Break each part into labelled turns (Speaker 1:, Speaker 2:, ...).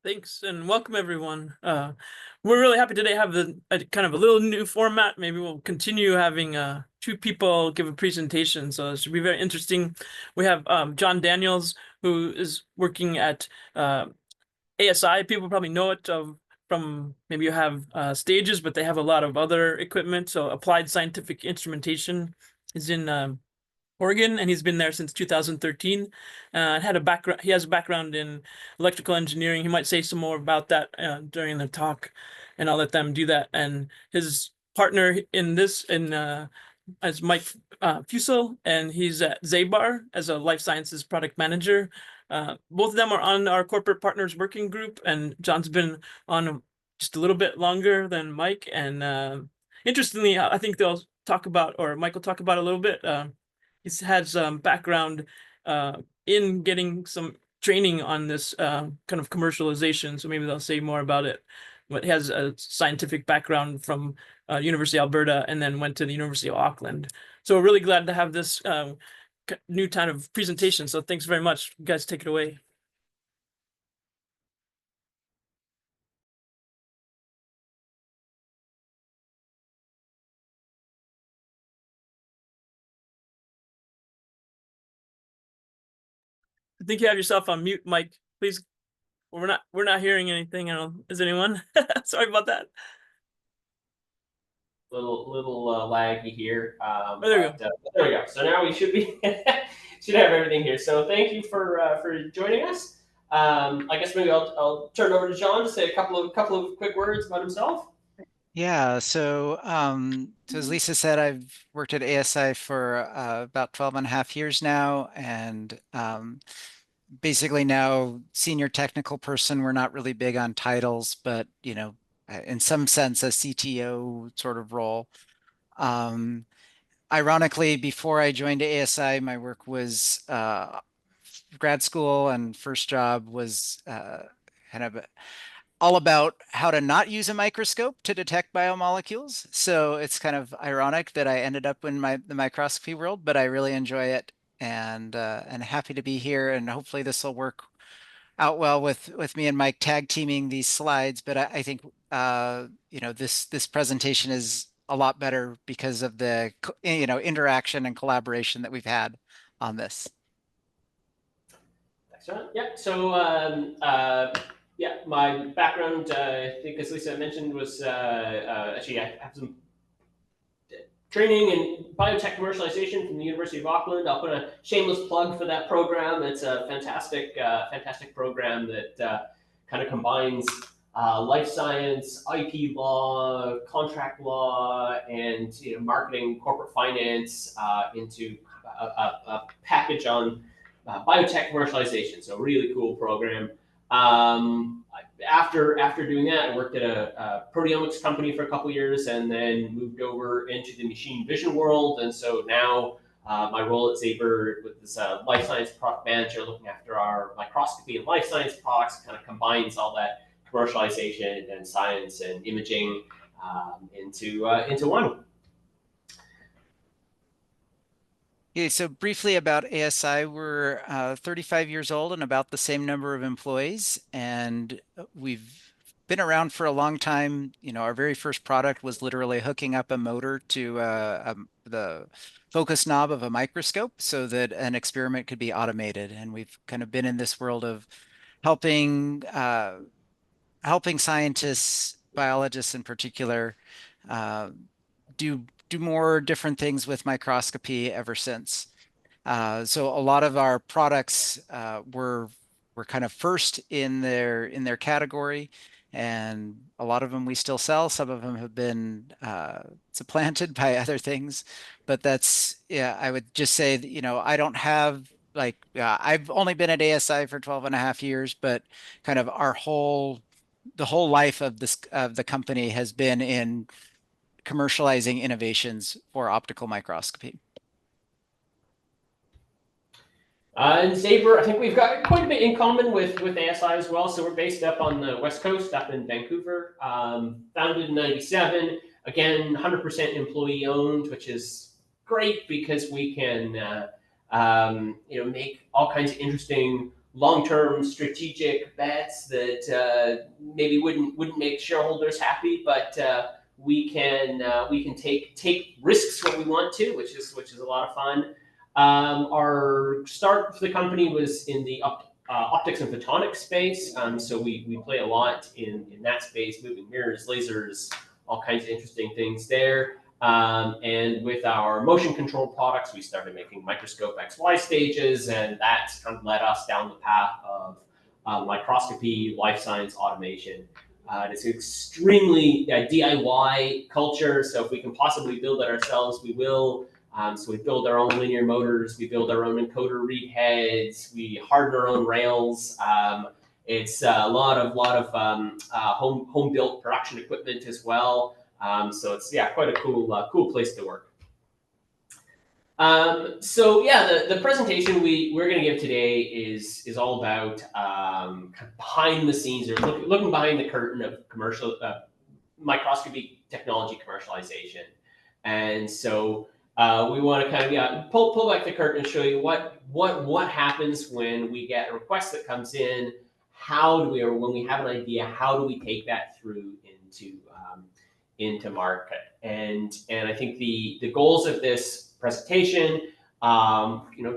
Speaker 1: Thanks and welcome everyone. We're really happy today to have a kind of a little new format. Maybe we'll continue having two people give a presentation, so it should be very interesting. We have John Daniels, who is working at ASI. People probably know it from maybe you have stages, but they have a lot of other equipment. So Applied Scientific Instrumentation is in Oregon, and he's been there since 2013. Had a background. He has a background in electrical engineering. He might say some more about that during the talk, and I'll let them do that. And his partner in this is Mike Fussell, and he's at Zabar as a life sciences product manager. Both of them are on our corporate partners working group, and John's been on just a little bit longer than Mike. And interestingly, I think they'll talk about, or Mike will talk about a little bit. He's had some background in getting some training on this kind of commercialization, so maybe they'll say more about it. But he has a scientific background from University of Alberta and then went to the University of Auckland. So we're really glad to have this new kind of presentation. So thanks very much. You guys take it away. I think you have yourself on mute, Mike. Please. We're not hearing anything. I don't. Is anyone? Sorry about that.
Speaker 2: Little laggy here.
Speaker 1: Oh, there we go.
Speaker 2: There we go. So now we should be should have everything here. So thank you for joining us. I guess maybe I'll turn it over to John to say a couple of quick words about himself.
Speaker 3: Yeah, so as Lisa said, I've worked at ASI for about 12 and a half years now, and basically now senior technical person. We're not really big on titles, but in some sense a CTO sort of role. Ironically, before I joined ASI, my work was grad school, and first job was kind of all about how to not use a microscope to detect biomolecules. So it's kind of ironic that I ended up in the microscopy world, but I really enjoy it, and happy to be here. And hopefully this will work out well with me and Mike tag teaming these slides. But I think this presentation is a lot better because of the interaction and collaboration that we've had on this.
Speaker 2: Thanks, John. Yeah. So yeah, my background, I think as Lisa mentioned, was actually I have some training in biotech commercialization from the University of Auckland. I'll put a shameless plug for that program. It's a fantastic program that kind of combines life science, IP law, contract law, and marketing, corporate finance into a package on biotech commercialization. So really cool program. After doing that, I worked at a proteomics company for a couple of years, and then moved over into the machine vision world. And so now my role at Zaber with this life science product manager, looking after our microscopy and life science products, kind of combines all that commercialization and science and imaging into one.
Speaker 3: Okay, so briefly about ASI, we're 35 years old and about the same number of employees, and we've been around for a long time. Our very first product was literally hooking up a motor to the focus knob of a microscope so that an experiment could be automated. And we've kind of been in this world of helping scientists, biologists in particular, do more different things with microscopy ever since. So a lot of our products were kind of first in their category, and a lot of them we still sell. Some of them have been supplanted by other things, but I would just say that, I don't have I've only been at ASI for 12 and a half years, but kind of the whole life of the company has been in commercializing innovations for optical microscopy.
Speaker 2: And Zaber, I think we've got quite a bit in common with ASI as well. So we're based up on the West Coast, up in Vancouver. Founded in '97. Again, 100% employee owned, which is great because we can make all kinds of interesting long-term strategic bets that maybe wouldn't make shareholders happy, but we can take risks when we want to, which is a lot of fun. Our start for the company was in the optics and photonics space, so we play a lot in that space, moving mirrors, lasers, all kinds of interesting things there. And with our motion control products, we started making microscope XY stages, and that kind of led us down the path of microscopy, life science automation. It's an extremely DIY culture, so if we can possibly build it ourselves, we will. So we build our own linear motors, we build our own encoder read heads, we harden our own rails. It's a lot of home built production equipment as well. So it's quite a cool place to work. So yeah, the presentation we're going to give today is all about kind of behind the scenes, or looking behind the curtain of commercial microscopy technology commercialization. And so we want to kind of pull back the curtain and show you what happens when we get a request that comes in. How do we, or when we have an idea, how do we take that through into market? And I think the goals of this presentation,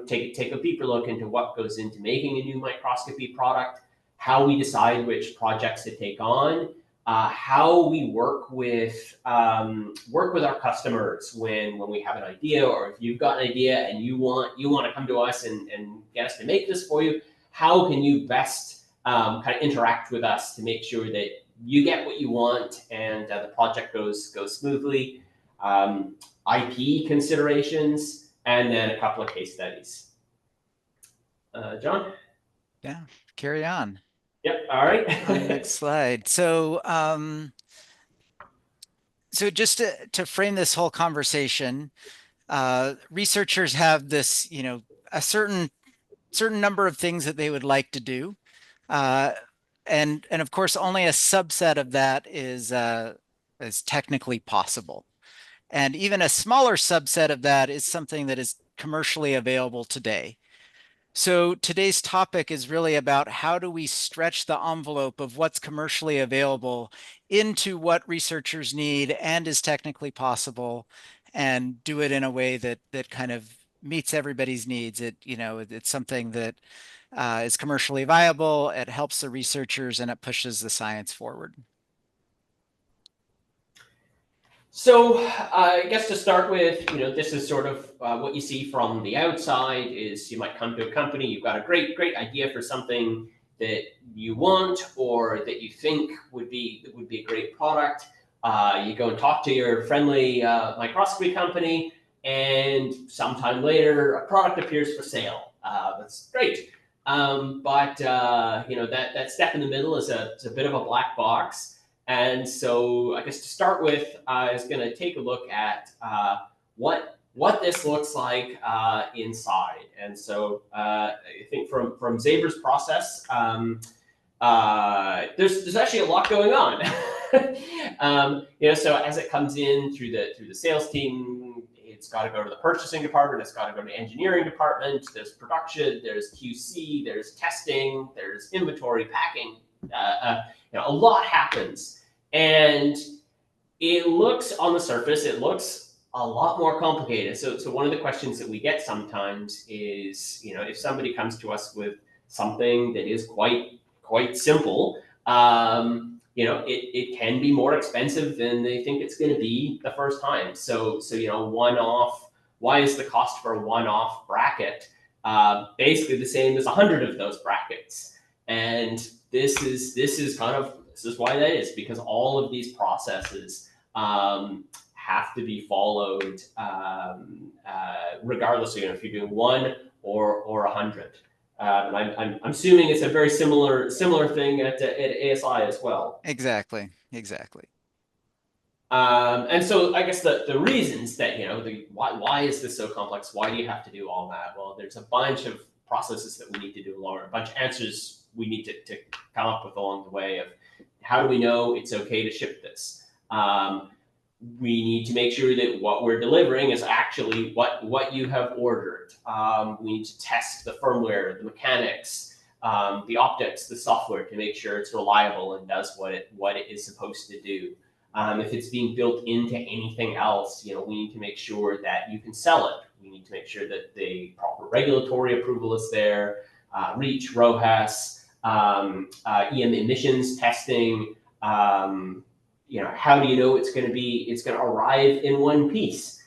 Speaker 2: take a deeper look into what goes into making a new microscopy product, how we decide which projects to take on, how we work with our customers when we have an idea, or if you've got an idea and you want to come to us and get us to make this for you. How can you best kind of interact with us to make sure that you get what you want and the project goes smoothly? IP considerations, and then a couple of case studies. John?
Speaker 3: Yeah, carry on.
Speaker 2: Yep, all right.
Speaker 3: Next slide. So just to frame this whole conversation, researchers have this, a certain number of things that they would like to do. And of course, only a subset of that is technically possible. And even a smaller subset of that is something that is commercially available today. So today's topic is really about how do we stretch the envelope of what's commercially available into what researchers need and is technically possible, and do it in a way that kind of meets everybody's needs. It's something that is commercially viable, it helps the researchers, and it pushes the science forward.
Speaker 2: So I guess to start with, this is sort of what you see from the outside. Is you might come to a company, you've got a great idea for something that you want or that you think would be a great product. You go and talk to your friendly microscopy company, and sometime later a product appears for sale. That's great, but that step in the middle is a bit of a black box. And so I guess to start with, I was going to take a look at what this looks like inside. And so I think from Zaber's process, there's actually a lot going on. So as it comes in through the sales team, it's got to go to the purchasing department, it's got to go to the engineering department, there's production, there's QC, there's testing, there's inventory, packing. A lot happens. And it looks, on the surface, it looks a lot more complicated. So one of the questions that we get sometimes is, if somebody comes to us with something that is quite simple, it can be more expensive than they think it's going to be the first time. So one-off, why is the cost for a one-off bracket basically the same as 100 of those brackets? And this is why that is, because all of these processes have to be followed regardless of if you're doing one or 100. And I'm assuming it's a very similar thing at ASI as well.
Speaker 3: Exactly.
Speaker 2: And so I guess the reasons that why is this so complex? Why do you have to do all that? Well, there's a bunch of processes that we need to do along, a bunch of answers we need to come up with along the way of how do we know it's okay to ship this? We need to make sure that what we're delivering is actually what you have ordered. We need to test the firmware, the mechanics. the optics, the software, to make sure it's reliable and does what it is supposed to do. If it's being built into anything else, we need to make sure that you can sell it. We need to make sure that the proper regulatory approval is there, REACH, RoHS, EM emissions testing. How do you know it's going to arrive in one piece?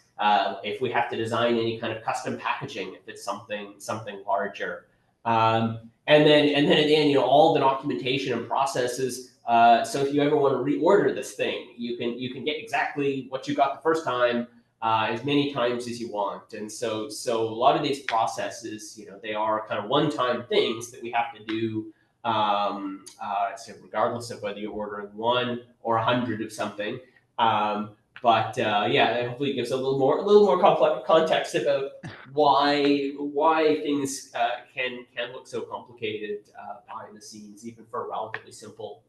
Speaker 2: If we have to design any kind of custom packaging, if it's something larger. And then at the end, all the documentation and processes. So if you ever want to reorder this thing, you can get exactly what you got the first time, as many times as you want. And so a lot of these processes, they are kind of one-time things that we have to do. So regardless of whether you're ordering 1 or 100 of something. But that hopefully gives a little more complex context about why things can look so complicated behind the scenes, even for relatively simple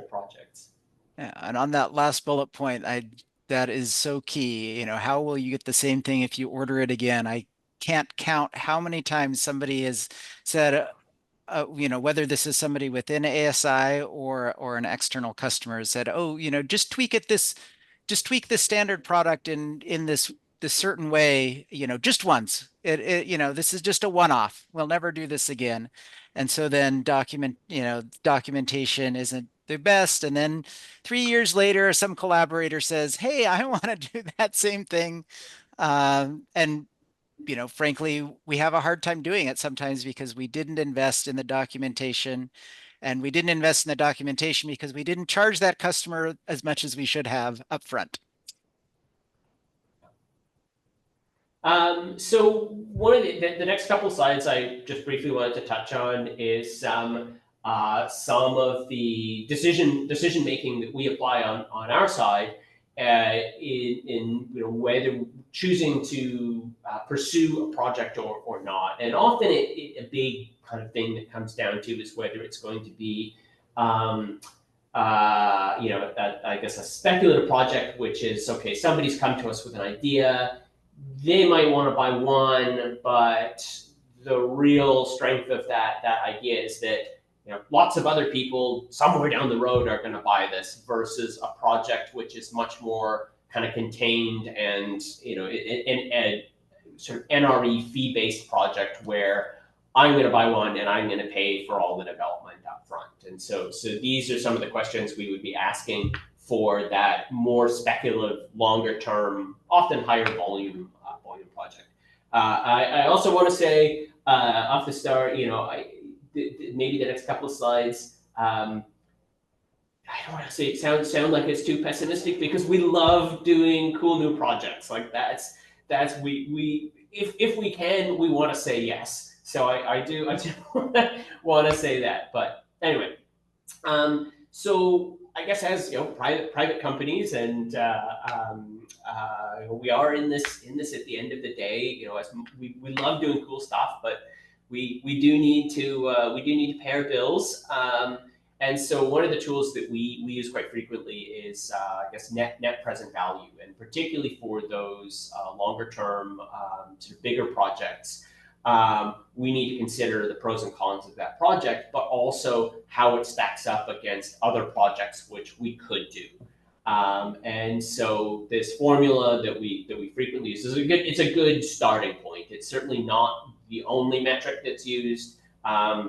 Speaker 2: projects.
Speaker 3: Yeah, and on that last bullet point, that is so key. How will you get the same thing if you order it again? I can't count how many times somebody has said, whether this is somebody within ASI or an external customer, said, "Oh, just tweak the standard product in this certain way, just once. This is just a one-off. We'll never do this again." And so then documentation isn't the best. And then 3 years later, some collaborator says, "Hey, I want to do that same thing." And frankly, we have a hard time doing it sometimes because we didn't invest in the documentation, and we didn't invest in the documentation because we didn't charge that customer as much as we should have upfront.
Speaker 2: So one of the next couple slides I just briefly wanted to touch on is some of the decision making that we apply on our side in whether choosing to pursue a project or not. And often a big kind of thing that comes down to is whether it's going to be I guess a speculative project, which is, okay, somebody's come to us with an idea. They might want to buy one, but the real strength of that idea is that lots of other people somewhere down the road are going to buy this, versus a project which is much more kind of contained and a sort of NRE fee-based project where I'm going to buy one and I'm going to pay for all the development up front. And so these are some of the questions we would be asking for that more speculative, longer term, often higher volume project. I also want to say off the start, maybe the next couple of slides, I don't want to say it sound like it's too pessimistic, because we love doing cool new projects. Like that's we if we can, we want to say yes. So I do want to say that. But anyway, so I guess as private companies, and we are in this at the end of the day. As we love doing cool stuff, but we do need to pay our bills. And so one of the tools that we use quite frequently is I guess net present value, and particularly for those longer term sort of bigger projects. We need to consider the pros and cons of that project, but also how it stacks up against other projects which we could do. And so this formula that we frequently use it's a good starting point. It's certainly not the only metric that's used.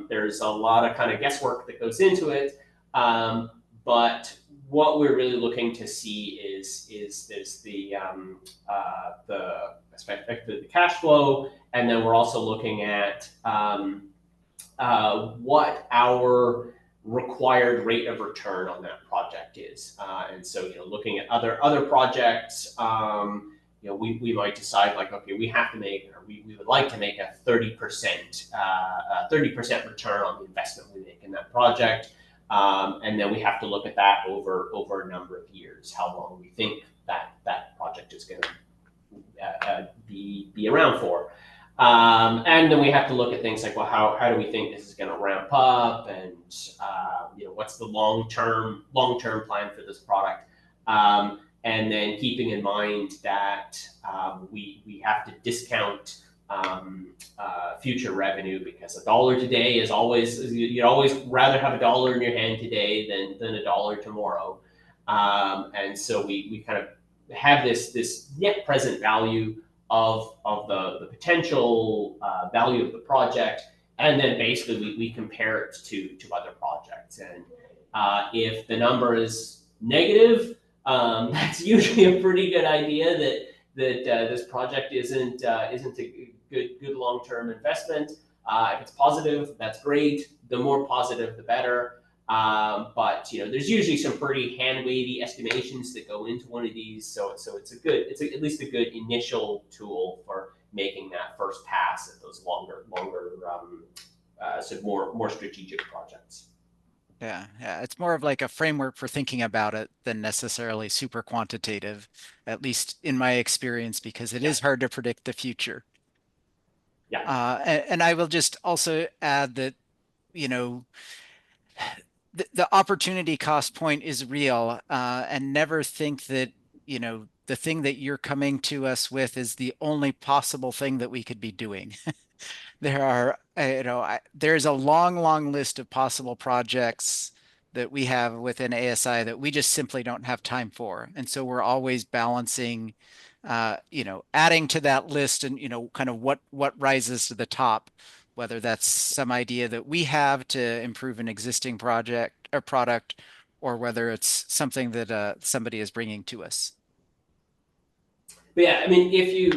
Speaker 2: There's a lot of kind of guesswork that goes into it. But what we're really looking to see is the effectively the cash flow, and then we're also looking at what our required rate of return on that project is. And so, looking at other projects, we might decide, like, okay, we have to make, or we would like to make a 30% return on the investment we make in that project. And then we have to look at that over a number of years, how long we think that project is going to be around for. And then we have to look at things like, well, how do we think this is going to ramp up, and what's the long-term plan for this product, and then keeping in mind that we have to discount future revenue, because a dollar today is always, you'd always rather have a dollar in your hand today than a dollar tomorrow. And so we kind of have this net present value of the potential value of the project, and then basically we compare it to other projects. And if the number is negative, that's usually a pretty good idea that this project isn't a good long-term investment. If it's positive, that's great. The more positive, the better. But there's usually some pretty hand-wavy estimations that go into one of these, so it's at least a good initial tool for making that first pass at those longer, more strategic projects.
Speaker 3: Yeah, it's more of like a framework for thinking about it than necessarily super quantitative, at least in my experience, because it is hard to predict the future.
Speaker 2: Yeah.
Speaker 3: And I will just also add that, the opportunity cost point is real, and never think that, the thing that you're coming to us with is the only possible thing that we could be doing. There are, there's a long list of possible projects that we have within ASI that we just simply don't have time for. And so we're always balancing, adding to that list and, kind of what rises to the top, whether that's some idea that we have to improve an existing project or product, or whether it's something that somebody is bringing to us.
Speaker 2: But yeah, I mean, if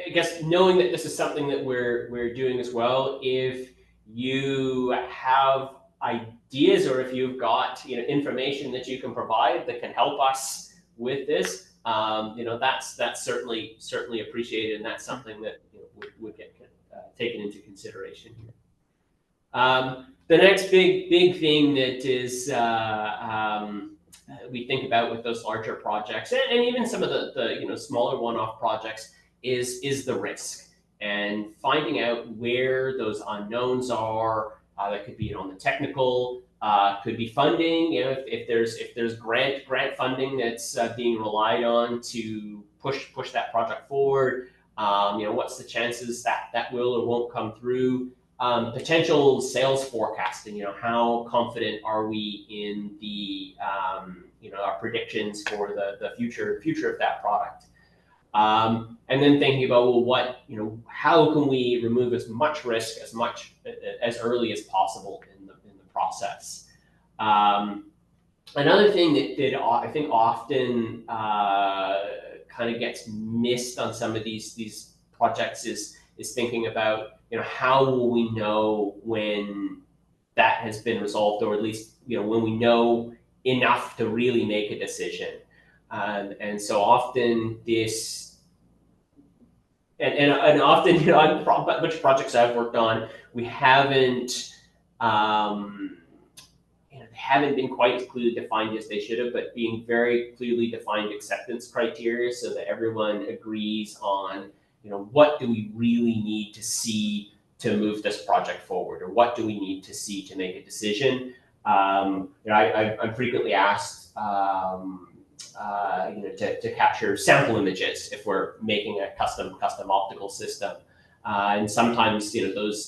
Speaker 2: I guess knowing that this is something that we're doing as well, if you have ideas or if you've got information that you can provide that can help us with this, that's certainly appreciated, and that's something that would get taken into consideration here. The next big thing that is we think about with those larger projects, and even some of the smaller one-off projects, is the risk, and finding out where those unknowns are. That could be on the technical, could be funding. If there's grant funding that's being relied on to push that project forward. What's the chances that will or won't come through? Potential sales forecasting. How confident are we in the our predictions for the future of that product? And then thinking about, well, how can we remove as much risk as early as possible in the process? Another thing that I think often kind of gets missed on some of these projects is thinking about how will we know when that has been resolved, or at least when we know enough to really make a decision. And so often this, and often on a bunch of projects I've worked on, we haven't haven't been quite as clearly defined as they should have, but being very clearly defined acceptance criteria so that everyone agrees on what do we really need to see to move this project forward, or what do we need to see to make a decision. I'm frequently asked to capture sample images if we're making a custom optical system, and sometimes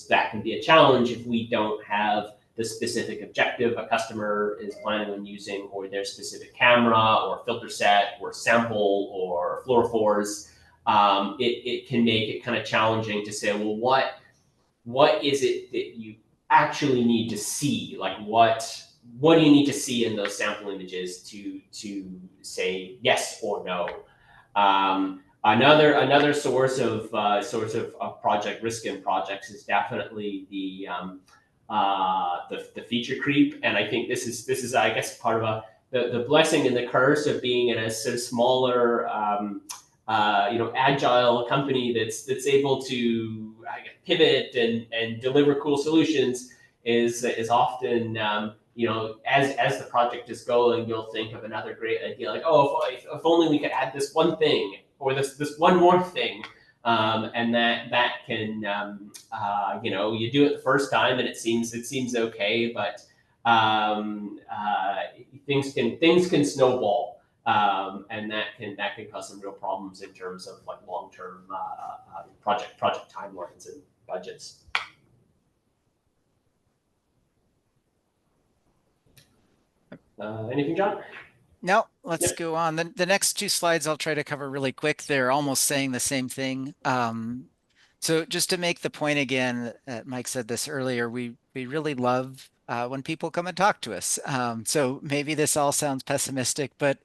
Speaker 2: that can be a challenge if we don't have the specific objective a customer is planning on using, or their specific camera or filter set or sample or fluorophores. It can make it kind of challenging to say, well, what is it that you actually need to see? Like what do you need to see in those sample images to say yes or no? Another source of project risk in projects is definitely the feature creep, and I think this is I guess part of the blessing and the curse of being in a sort of smaller agile company that's able to pivot and deliver cool solutions is often as the project is going, you'll think of another great idea, like, oh, if only we could add this one thing or this one more thing. And that can you do it the first time and it seems okay, but things can snowball. and that can cause some real problems in terms of like long-term project timelines and budgets. Anything, John?
Speaker 3: No, let's
Speaker 2: Yep.
Speaker 3: go on. The next two slides I'll try to cover really quick. They're almost saying the same thing. So just to make the point again, Mike said this earlier, we really love when people come and talk to us. So maybe this all sounds pessimistic, but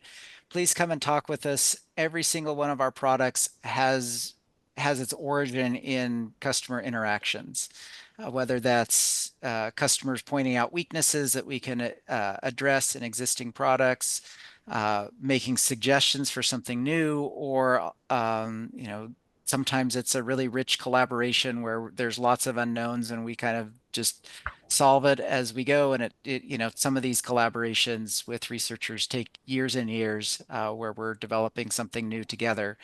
Speaker 3: please come and talk with us. Every single one of our products has its origin in customer interactions, whether that's customers pointing out weaknesses that we can address in existing products, making suggestions for something new, or sometimes it's a really rich collaboration where there's lots of unknowns and we kind of just solve it as we go. And some of these collaborations with researchers take years and years, where we're developing something new together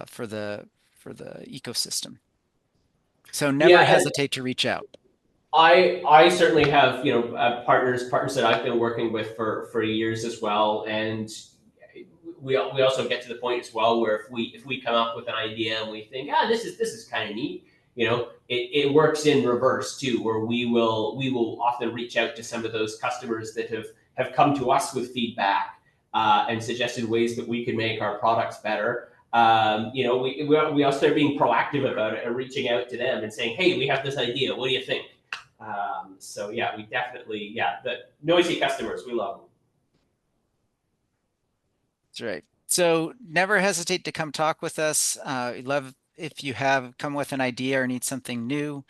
Speaker 3: for the ecosystem. So never hesitate to reach out.
Speaker 2: I certainly have partners that I've been working with for years as well, and we also get to the point as well where if we come up with an idea and we think this is kind of neat, it works in reverse too, where we will often reach out to some of those customers that have come to us with feedback and suggested ways that we can make our products better. We also start being proactive about it and reaching out to them and saying, hey, we have this idea, what do you think? So yeah, we definitely, the noisy customers, we love them.
Speaker 3: That's right. So never hesitate to come talk with us. We love if you have come with an idea or need something new.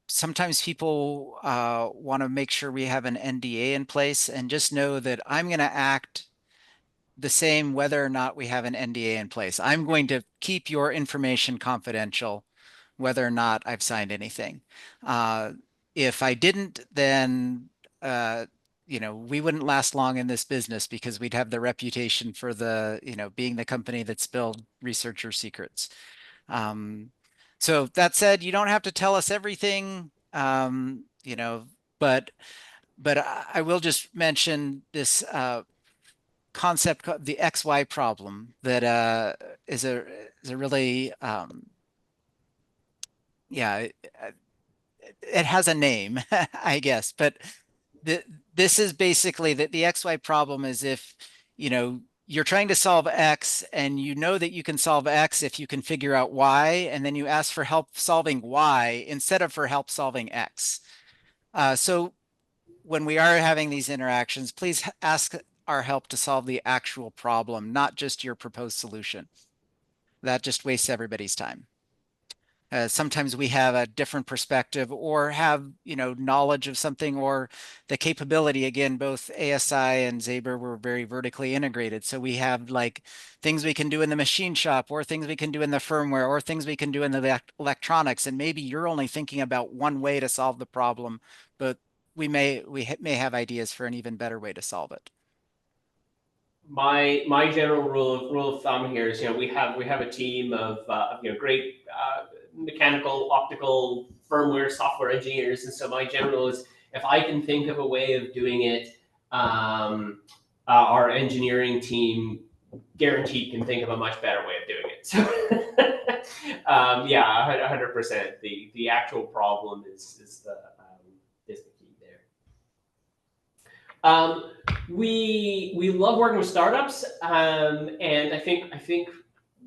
Speaker 3: Sometimes people want to make sure we have an NDA in place, and just know that I'm going to act the same whether or not we have an NDA in place. I'm going to keep your information confidential whether or not I've signed anything. If I didn't, then we wouldn't last long in this business, because we'd have the reputation for being the company that spilled researcher secrets. So that said, you don't have to tell us everything, but I will just mention this concept, the XY problem, that is a really it has a name, I guess, but this is basically that the XY problem is if you're trying to solve X and you know that you can solve X if you can figure out Y, and then you ask for help solving Y instead of for help solving X. So when we are having these interactions, please ask our help to solve the actual problem, not just your proposed solution. That just wastes everybody's time. Sometimes we have a different perspective, or have knowledge of something, or the capability. Again, both ASI and Zaber were very vertically integrated, so we have like things we can do in the machine shop, or things we can do in the firmware, or things we can do in the electronics. And maybe you're only thinking about one way to solve the problem, but we may have ideas for an even better way to solve it.
Speaker 2: My general rule of thumb here is we have a team of great mechanical, optical, firmware, software engineers, and so my general is, if I can think of a way of doing it, our engineering team guaranteed can think of a much better way of doing it. So 100%. The actual problem is the key there. We love working with startups, and I think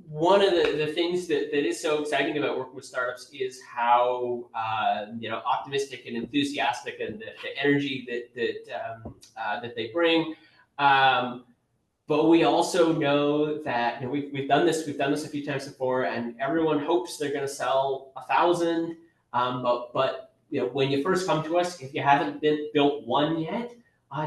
Speaker 2: one of the things that is so exciting about working with startups is how optimistic and enthusiastic, and the energy that they bring. But we also know that we've done this a few times before, and everyone hopes they're going to sell 1,000. But when you first come to us, if you haven't built one yet,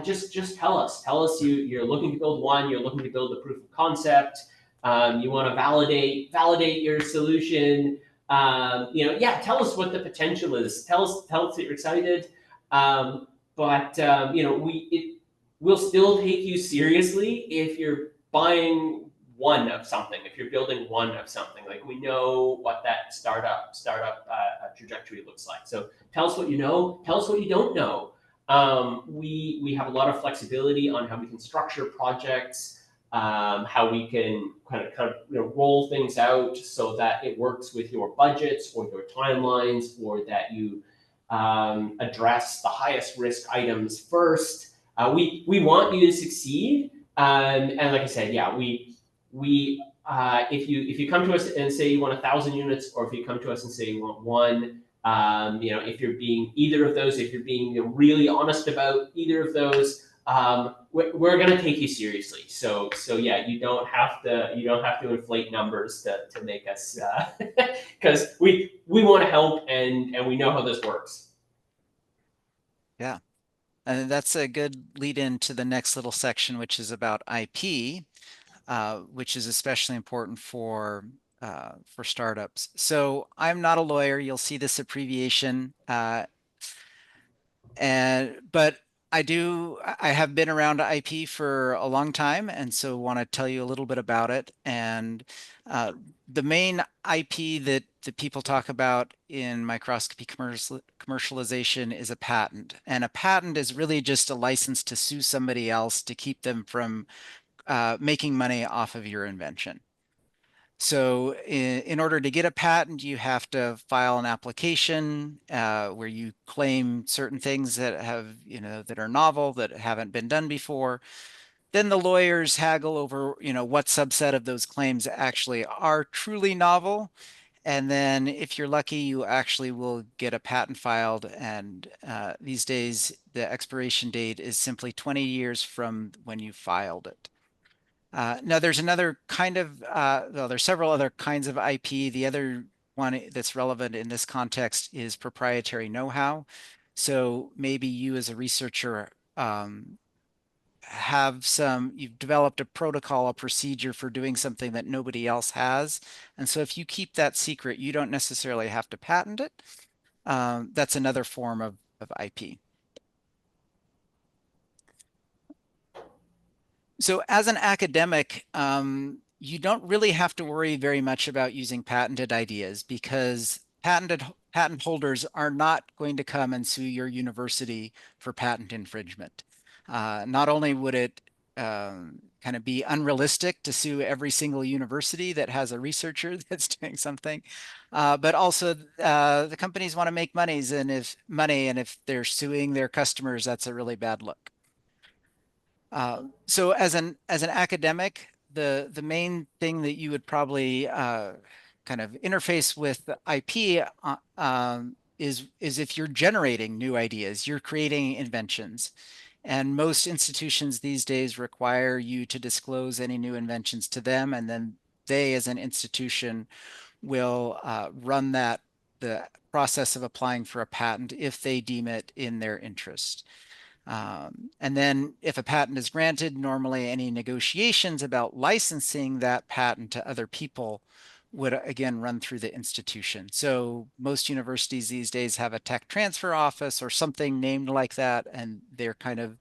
Speaker 2: just tell us. Tell us you're looking to build one. You're looking to build a proof of concept. You want to validate your solution. Tell us what the potential is. Tell us that you're excited. We'll still take you seriously if you're buying one of something. If you're building one of something, like, we know what that startup trajectory looks like. So tell us what you know. Tell us what you don't know. We have a lot of flexibility on how we can structure projects, how we can kind of roll things out so that it works with your budgets or your timelines, or that you address the highest risk items first. We want you to succeed, and like I said, yeah, we if you come to us and say you want 1,000 units, or if you come to us and say you want one, if you're being either of those, if you're being really honest about either of those, we're going to take you seriously. So yeah, you don't have to inflate numbers to make us, because we want to help, and we know how this works.
Speaker 3: Yeah. And that's a good lead into the next little section, which is about IP, which is especially important for startups. So I'm not a lawyer. You'll see this abbreviation, but I have been around IP for a long time, and so want to tell you a little bit about it. And the main IP that people talk about in microscopy commercialization is a patent. And a patent is really just a license to sue somebody else to keep them from making money off of your invention. So in order to get a patent, you have to file an application where you claim certain things that that are novel, that haven't been done before. Then the lawyers haggle over, what subset of those claims actually are truly novel. And then if you're lucky, you actually will get a patent filed. And these days, the expiration date is simply 20 years from when you filed it. Now, there's another kind of, well, there's several other kinds of IP. The other one that's relevant in this context is proprietary know-how. So maybe you as a researcher you've developed a protocol, a procedure for doing something that nobody else has. And so if you keep that secret, you don't necessarily have to patent it. That's another form of IP. So as an academic, you don't really have to worry very much about using patented ideas, because patent holders are not going to come and sue your university for patent infringement. Not only would it kind of be unrealistic to sue every single university that has a researcher that's doing something, but also the companies want to make money, and if they're suing their customers, that's a really bad look. So as an academic, the main thing that you would probably kind of interface with the IP is if you're generating new ideas, you're creating inventions. And most institutions these days require you to disclose any new inventions to them, and then they, as an institution, will run the process of applying for a patent if they deem it in their interest. And then if a patent is granted, normally any negotiations about licensing that patent to other people would again run through the institution. So most universities these days have a tech transfer office or something named like that, and they're kind of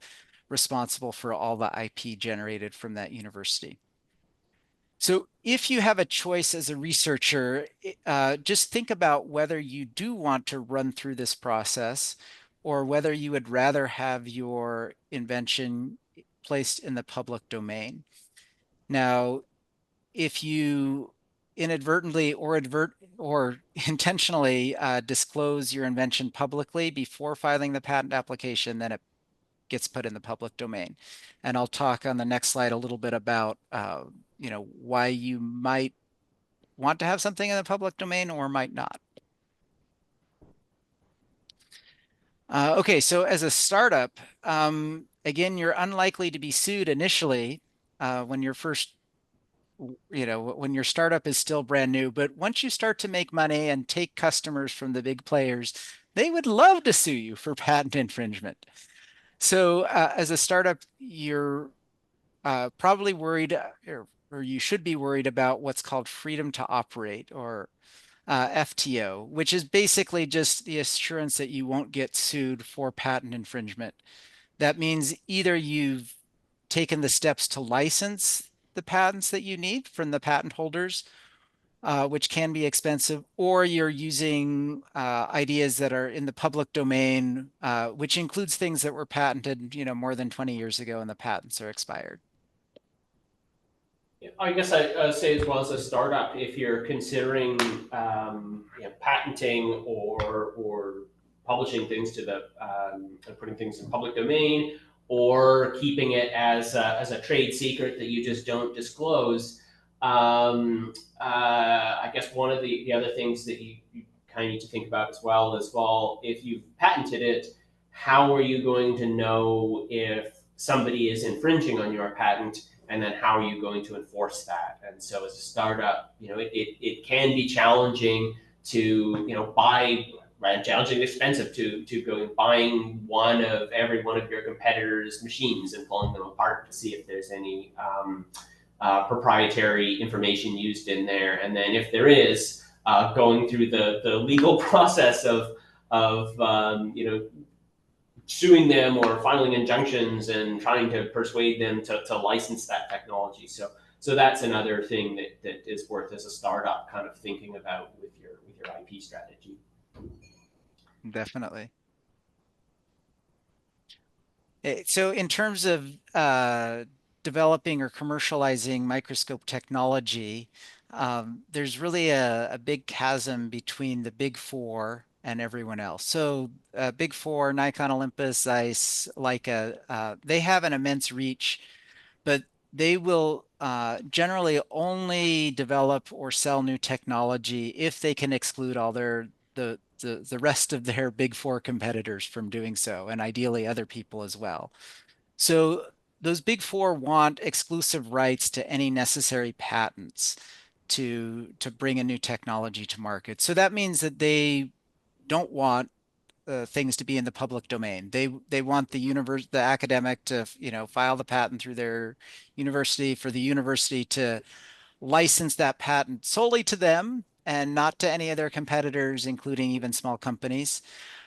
Speaker 3: responsible for all the IP generated from that university. So if you have a choice as a researcher, just think about whether you do want to run through this process, or whether you would rather have your invention placed in the public domain. Now, if you inadvertently or intentionally disclose your invention publicly before filing the patent application, then it gets put in the public domain. And I'll talk on the next slide a little bit about why you might want to have something in the public domain or might not. Okay, so as a startup, again, you're unlikely to be sued initially when you're first, when your startup is still brand new. But once you start to make money and take customers from the big players, they would love to sue you for patent infringement. So as a startup, you're probably worried, or you should be worried about what's called freedom to operate, or FTO, which is basically just the assurance that you won't get sued for patent infringement. That means either you've taken the steps to license the patents that you need from the patent holders, which can be expensive, or you're using ideas that are in the public domain, which includes things that were patented, more than 20 years ago and the patents are expired.
Speaker 2: I guess I say as well as a startup, if you're considering patenting or publishing things to the putting things in public domain or keeping it as a trade secret that you just don't disclose, I guess one of the other things that you kind of need to think about as well is, well, if you've patented it, how are you going to know if somebody is infringing on your patent? And then how are you going to enforce that? And so as a startup, it can be challenging to buy, right? Challenging and expensive to go buying every one of your competitors' machines and pulling them apart to see if there's any proprietary information used in there. And then if there is, going through the legal process of suing them or filing injunctions and trying to persuade them to license that technology. So that's another thing that is worth as a startup kind of thinking about with your IP strategy.
Speaker 3: Definitely. So in terms of developing or commercializing microscope technology, there's really a big chasm between the big four and everyone else. So big four, Nikon, Olympus, Zeiss, Leica, they have an immense reach, but they will generally only develop or sell new technology if they can exclude all the rest of their big four competitors from doing so, and ideally other people as well. So those big four want exclusive rights to any necessary patents to bring a new technology to market. So that means that they don't want things to be in the public domain. They want the academic to file the patent through their university, for the university to license that patent solely to them and not to any of their competitors, including even small companies.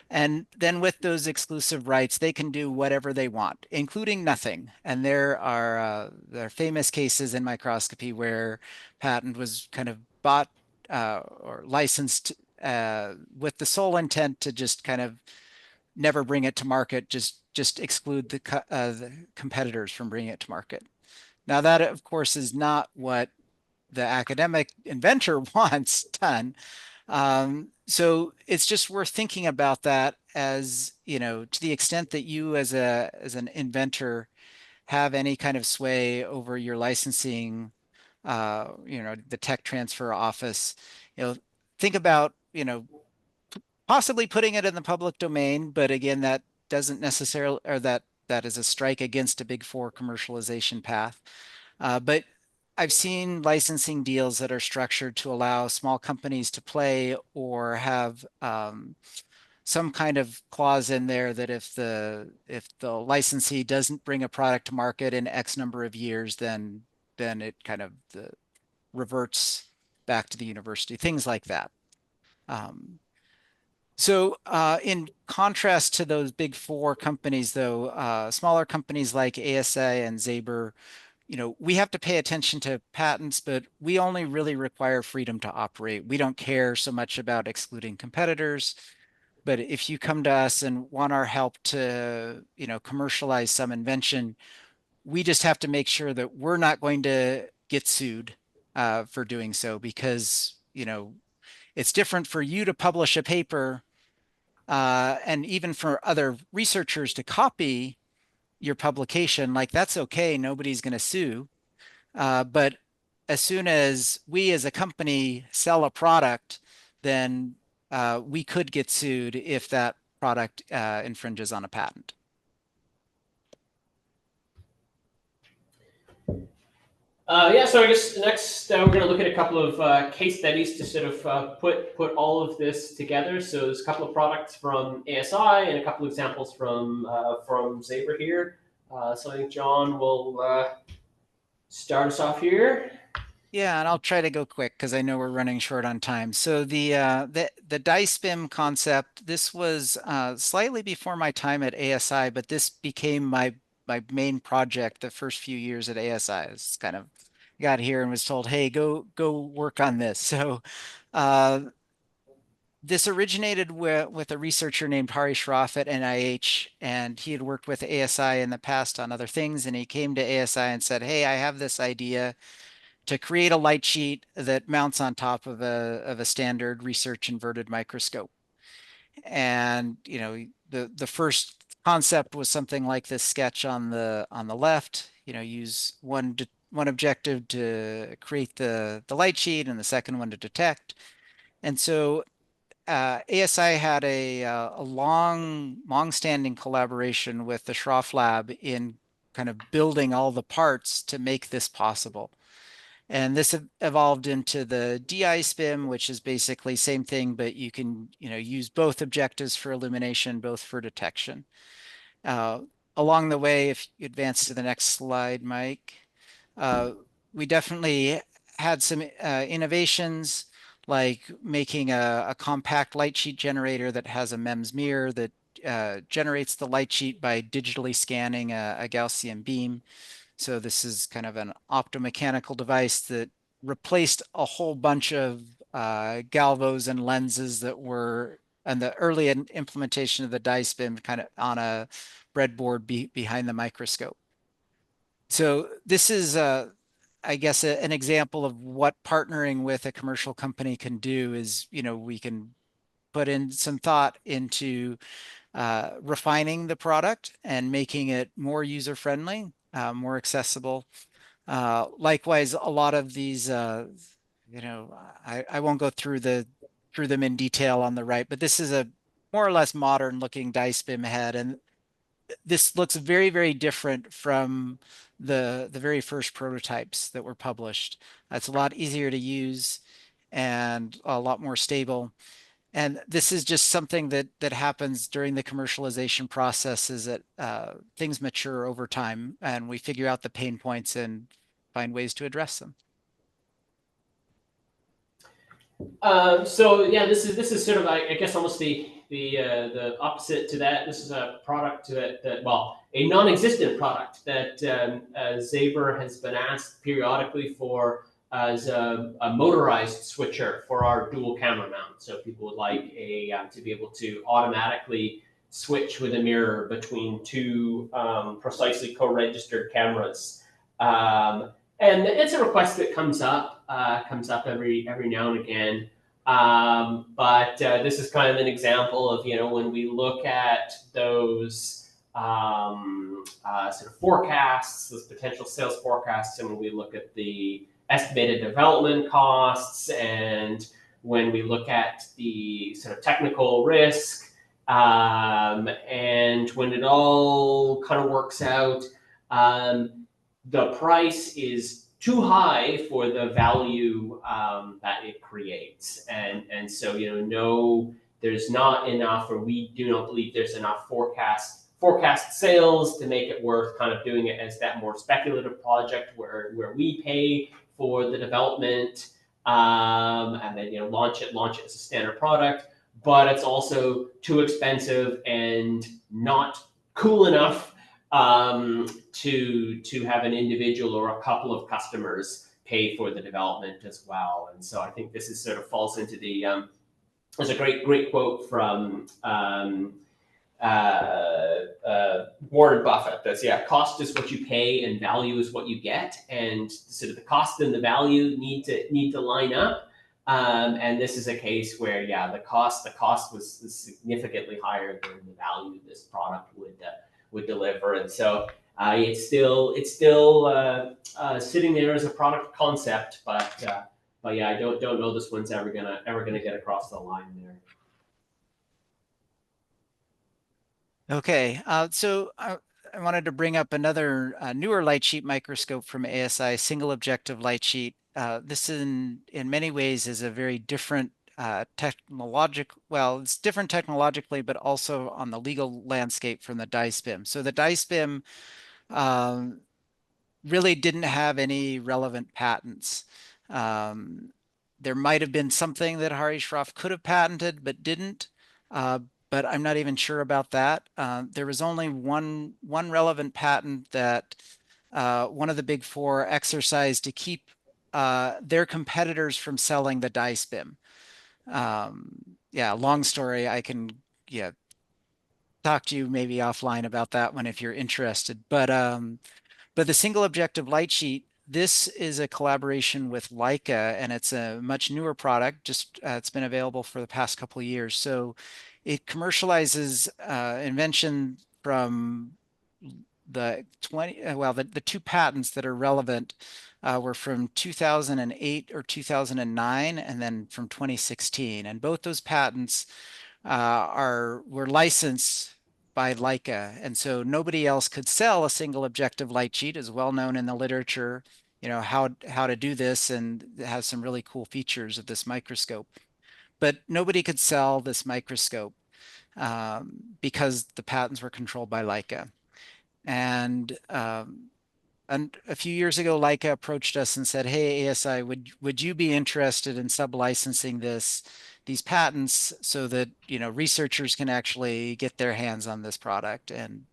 Speaker 3: And then with those exclusive rights, they can do whatever they want, including nothing. And there are famous cases in microscopy where patent was kind of bought or licensed with the sole intent to just kind of never bring it to market, just exclude the competitors from bringing it to market. Now that, of course, is not what the academic inventor wants done. So it's just worth thinking about that, as to the extent that you as an inventor have any kind of sway over your licensing, the tech transfer office, think about, possibly putting it in the public domain, but again, that doesn't necessarily, or that is a strike against a big four commercialization path. But I've seen licensing deals that are structured to allow small companies to play, or have some kind of clause in there that if the licensee doesn't bring a product to market in X number of years, then it kind of reverts back to the university, things like that. So in contrast to those big four companies, though, smaller companies like ASI and Zaber, we have to pay attention to patents, but we only really require freedom to operate. We don't care so much about excluding competitors. But if you come to us and want our help to, commercialize some invention, we just have to make sure that we're not going to get sued for doing so, because, it's different for you to publish a paper and even for other researchers to copy your publication. Like, that's okay, nobody's going to sue. But as soon as we as a company sell a product, then we could get sued if that product infringes on a patent.
Speaker 2: So I guess next we're going to look at a couple of case studies to sort of put all of this together. So there's a couple of products from ASI and a couple of examples from Zaber here. So I think John will start us off here.
Speaker 3: Yeah, and I'll try to go quick because I know we're running short on time. So the dice BIM concept, this was slightly before my time at ASI, but this became my main project the first few years at ASI. It's kind of got here and was told, hey, go work on this. So uh, this originated with a researcher named Hari Shroff at NIH, and he had worked with ASI in the past on other things. And he came to ASI and said, hey, I have this idea to create a light sheet that mounts on top of a standard research inverted microscope. And the first concept was something like this sketch on the left. Use one objective to create the light sheet and the second one to detect. And so ASI had a long-standing collaboration with the Schroff Lab in kind of building all the parts to make this possible. And this evolved into the DI-SPIM, which is basically same thing, but you can use both objectives for illumination, both for detection. Uh, Along the way, if you advance to the next slide, Mike, uh, we definitely had some innovations, like making a compact light sheet generator that has a MEMS mirror that generates the light sheet by digitally scanning a Gaussian beam. So this is kind of an optomechanical device that replaced a whole bunch of galvos and lenses that were and the early implementation of the DI-SPIM kind of on a breadboard behind the microscope. So this is, I guess, an example of what partnering with a commercial company can do is, we can put in some thought into refining the product and making it more user-friendly, more accessible. Likewise, a lot of these, I won't go through them in detail on the right, but this is a more or less modern looking DI-SPIM head, and this looks very, very different from the very first prototypes that were published. It's a lot easier to use and a lot more stable. And this is just something that happens during the commercialization process, is that things mature over time and we figure out the pain points and find ways to address them.
Speaker 2: So yeah, this is sort of I guess almost the opposite to that. This is a product that well, a non-existent product that Zaber has been asked periodically for as a motorized switcher for our dual camera mount. So people would like to be able to automatically switch with a mirror between two precisely co-registered cameras. And it's a request that comes up every now and again. But this is kind of an example of when we look at those sort of forecasts, those potential sales forecasts, and when we look at the estimated development costs, and when we look at the sort of technical risk, and when it all kind of works out, the price is too high for the value that it creates, and so no, there's not enough, or we do not believe there's enough forecast sales to make it worth kind of doing it as that more speculative project where we pay for the development and then launch it as a standard product, but it's also too expensive and not cool enough to have an individual or a couple of customers pay for the development as well. And so I think this is sort of falls into the there's a great quote from Warren Buffett that's, cost is what you pay and value is what you get, and sort of the cost and the value need to line up. And this is a case where the cost was significantly higher than the value this product would deliver, and so it's still sitting there as a product concept, but I don't know this one's ever gonna get across the line there.
Speaker 3: Okay, so I wanted to bring up another newer light sheet microscope from ASI, single objective light sheet. This in many ways is a very different well, it's different technologically, but also on the legal landscape from the DI-SPIM. So the DI-SPIM really didn't have any relevant patents. There might have been something that Hari Shroff could have patented, but didn't. But I'm not even sure about that. There was only one relevant patent that one of the big four exercised to keep their competitors from selling the dye spim. Yeah, long story. I can yeah talk to you maybe offline about that one if you're interested. But the single objective light sheet, this is a collaboration with Leica, and it's a much newer product. Just it's been available for the past couple of years. So it commercializes invention from the 20, well, the two patents that are relevant were from 2008 or 2009, and then from 2016. And both those patents were licensed by Leica, and so nobody else could sell a single objective light sheet. Is well known in the literature, how to do this, and it has some really cool features of this microscope. But nobody could sell this microscope because the patents were controlled by Leica. And a few years ago, Leica approached us and said, "Hey, ASI, would you be interested in sub-licensing these patents so that researchers can actually get their hands on this product?" And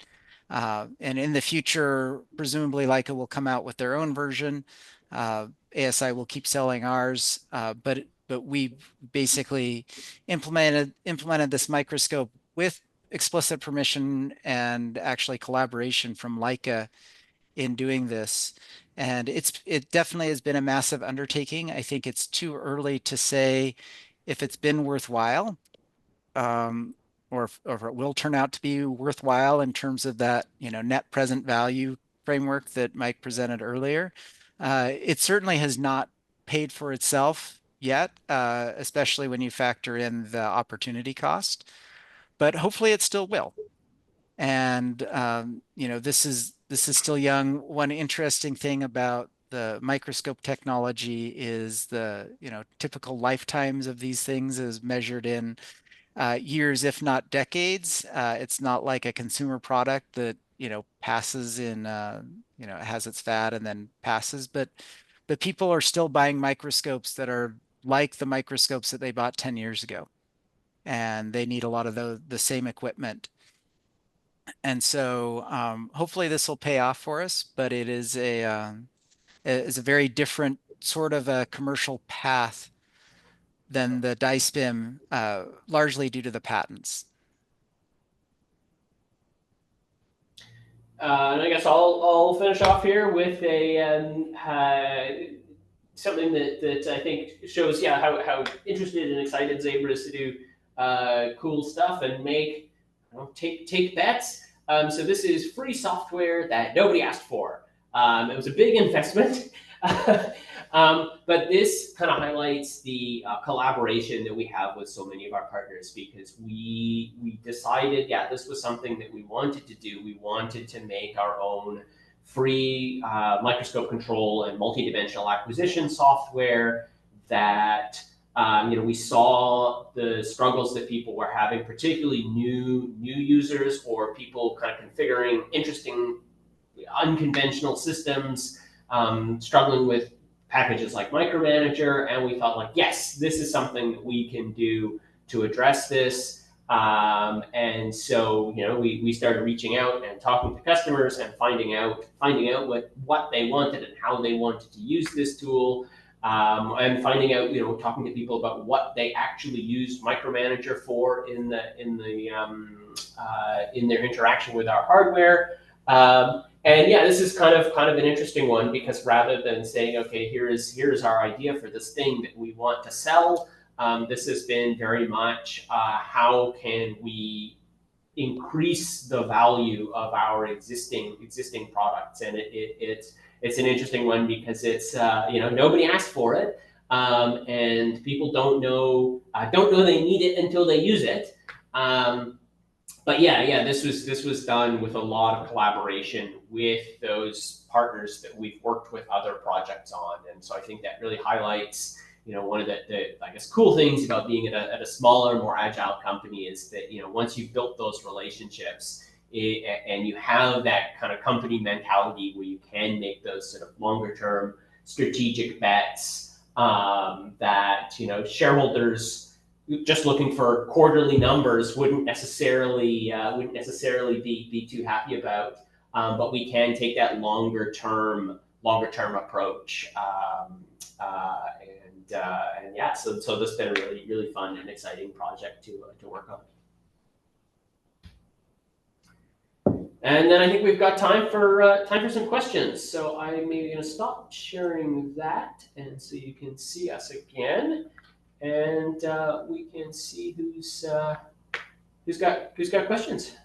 Speaker 3: in the future, presumably Leica will come out with their own version. ASI will keep selling ours, but we basically implemented this microscope with explicit permission and actually collaboration from Leica in doing this. And it definitely has been a massive undertaking. I think it's too early to say if it's been worthwhile, or if it will turn out to be worthwhile in terms of that, net present value framework that Mike presented earlier. It certainly has not paid for itself yet, especially when you factor in the opportunity cost, but hopefully it still will. And this is still young. One interesting thing about the microscope technology is the typical lifetimes of these things is measured in years, if not decades. It's not like a consumer product that passes in has its fad and then passes, but people are still buying microscopes that are like the microscopes that they bought 10 years ago, and they need a lot of the same equipment. And so hopefully this will pay off for us, but it is a very different sort of a commercial path than the dye spim, largely due to the patents.
Speaker 2: And I guess I'll finish off here with something that I think shows how interested and excited Zebra is to do cool stuff and take bets. So this is free software that nobody asked for. It was a big investment. But this kind of highlights the collaboration that we have with so many of our partners, because we decided, this was something that we wanted to do. We wanted to make our own free microscope control and multidimensional acquisition software that we saw the struggles that people were having, particularly new users or people kind of configuring interesting, unconventional systems, struggling with packages like Micromanager. And we thought, yes, this is something that we can do to address this. And so, we started reaching out and talking to customers and finding out what they wanted and how they wanted to use this tool. And finding out, talking to people about what they actually used Micromanager for in their interaction with our hardware. And this is kind of an interesting one, because rather than saying, okay, here's our idea for this thing that we want to sell, this has been very much how can we increase the value of our existing products. And it's an interesting one, because it's nobody asked for it, and people don't know they need it until they use it. But this was done with a lot of collaboration with those partners that we've worked with other projects on. And so I think that really highlights, one of the I guess cool things about being at a smaller, more agile company is that, once you've built those relationships, and you have that kind of company mentality where you can make those sort of longer term strategic bets, that, shareholders just looking for quarterly numbers wouldn't necessarily be too happy about. but we can take that longer term approach. And yeah, so this has been a really fun and exciting project to work on. And then I think we've got time for some questions. So I'm maybe going to stop sharing that, and so you can see us again, and we can see who's got questions.